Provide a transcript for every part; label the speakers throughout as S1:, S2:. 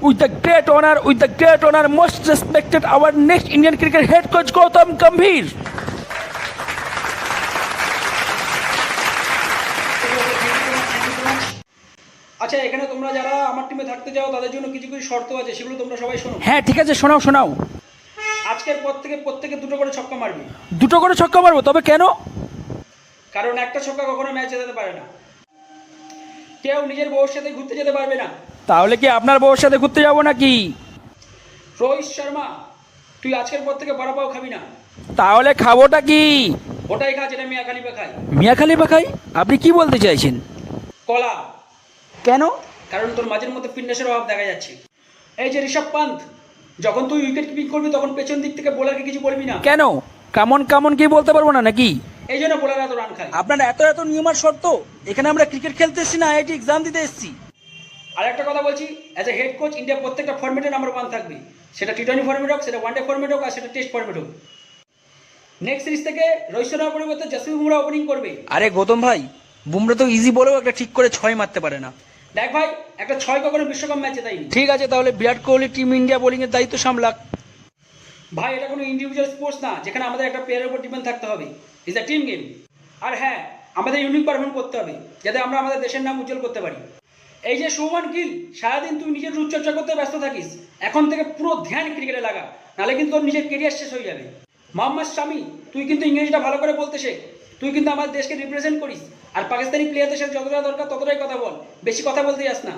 S1: With the great honor, most respected, our next Indian cricket head coach Gautam Gambhir.
S2: আচ্ছা, এখানে তোমরা যারা আমার টিমে থাকতে চাও তাদের জন্য কিছু কিছু শর্ত আছে, সেগুলো তোমরা সবাই শোনো।
S1: হ্যাঁ ঠিক আছে, শোনাও।
S2: আজকের পর থেকে প্রত্যেকে দুটো করে ছক্কা মারবি।
S1: দুটো করে ছক্কা মারবো, তবে কেন?
S2: কারণ একটা ছক্কা কখনো ম্যাচ জেতাতে পারে না। কেউ নিজের বউর সাথে ঘুরতে যেতে পারবে না।
S1: তাহলে কি আপনার বউর সাথে ঘুরতে যাবো নাকি?
S2: রোহিত শর্মা, তুই আজকের পর থেকে বড় পাও খাবি না।
S1: তাহলে খাবোটা কি?
S2: ওটাই খা যেটা মিয়া খালিফা খায়।
S1: মিয়া খালিফা খাই? আপনি কি বলতে চাইছেন?
S2: কলা।
S1: কেন?
S2: কারণ তোর মাঝের মধ্যে ফিটনেসের অভাব দেখা যাচ্ছে। এই যে ঋষভ পান্থ, যখন তুই উইকেট কিপিং করবি তখন পেছন দিক থেকে বোলারকে কিছু বলবি না।
S1: কেন? কামন কি বলতে পারবো না নাকি?
S2: এই জন্য বোলার এত রান খায়।
S1: আপনার এত নিয়ম আর শর্ত? এখানে আমরা ক্রিকেট খেলতে এসেছি না আইআইটি এক্সাম দিতে এসেছি।
S2: আর একটা কথা বলছি, as a head coach India প্রত্যেকটা ফর্মেটে নাম্বার 1 থাকবে। সেটা টি-20 ফর্মেট হোক, সেটা ওয়ানডে ফর্মেট হোক, আর সেটা টেস্ট ফর্মেট হোক। নেক্সট সিরিজ থেকে রোহিত শর্মার পরিবর্তে জসপ্রীত বুমরাহ ওপেনিং করবে।
S1: আরে গৌতম ভাই, বুমরা তো ইজি বলেও একটা ঠিক করে 6 মারতে পারে না।
S2: দেখ ভাই, একটা 6 কখনো বিশ্বকাপ ম্যাচে দেয়নি।
S1: ঠিক আছে, তাহলে Virat Kohli team India bowling এর দায়িত্ব সামলাক।
S2: ভাই, এটা কোনো ইন্ডিভিজুয়াল স্পোর্টস না যেখানে আমাদের একটা প্লেয়ারের উপর ডিপেন্ড থাকতে হবে। Is a team game. আর হ্যাঁ, আমাদের ইউনিক পারফর্ম করতে হবে যাতে আমরা আমাদের দেশের নাম উজ্জ্বল করতে পারি। এই যে শুভমান গিল, সারাদিন তুই নিজের রূপচর্চা করতে ব্যস্ত থাকিস, এখন থেকে পুরো ধ্যান ক্রিকেটে লাগা, নাহলে কিন্তু তোর নিজের কেরিয়ার শেষ হয়ে যাবে। মোহাম্মদ শামি, তুই কিন্তু ইংরেজিটা ভালো করে বলতে শেখ। তুই কিন্তু আমার দেশকে রিপ্রেজেন্ট করিস। আর পাকিস্তানি প্লেয়ারদের সাথে যতটা দরকার ততটাই কথা বল, বেশি কথা বলতে যাস না।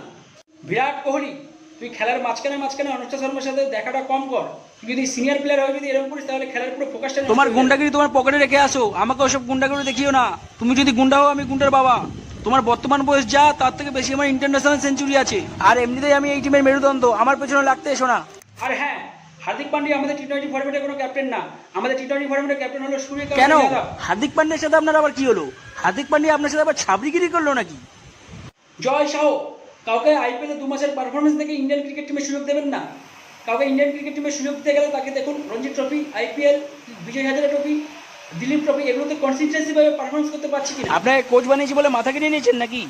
S2: বিরাট কোহলি, তুই খেলার মাঝখানে অনুষ্কা শর্মার সাথে দেখাটা কম কর। তুই যদি সিনিয়র প্লেয়ার হয়ে যদি এরকম করিস তাহলে খেলার পুরো ফোকাসটা।
S1: তোমার গুন্ডাগিরি তোমার পকেটে রেখে আসো, আমাকে ওসব গুন্ডাগিরি দেখিও না। তুমি যদি গুন্ডা হও, আমি গুন্ডার বাবা। তোমার বর্তমান বয়স যা, তার থেকে বেশি আমার ইন্টারন্যাশনাল সেঞ্চুরি আছে। আর এমনিতেই আমি এই টিমের মেরুদণ্ড, আমার পেছনে লাগতে এসো না।
S2: আর হ্যাঁ, হার্দিক পান্ডিয়া আমাদের টি-20 ফর্মেটের কোনো ক্যাপ্টেন না। আমাদের টি-20 ফর্মেটের ক্যাপ্টেন হলো সূর্যকান্ত
S1: কেন?
S2: যাদব।
S1: হার্দিক পান্ডিয়ার সাথে আপনার আবার কি হলো? হার্দিক পান্ডিয়া আপনার সাথে আবার ছাবড়িগিরি করলো নাকি?
S2: জয় শাহ, কাউকে আইপিএলে 2 মাসের পারফরমেন্স দেখে ইন্ডিয়ান ক্রিকেট টিমে সুযোগ দেবেন না। কাউকে ইন্ডিয়ান ক্রিকেট টিমে সুযোগ দিতে গেলে তাকে দেখুন Ranji trophy, IPL, Vijay Hazare trophy, Dilip trophy, এগুলোতে কনসিস্টেন্সি ভাবে পারফরমেন্স করতে পারছি কিনা।
S1: আপনাকে কোচ বানিয়েছি বলে মাথা কিনে নিয়েছেন নাকি?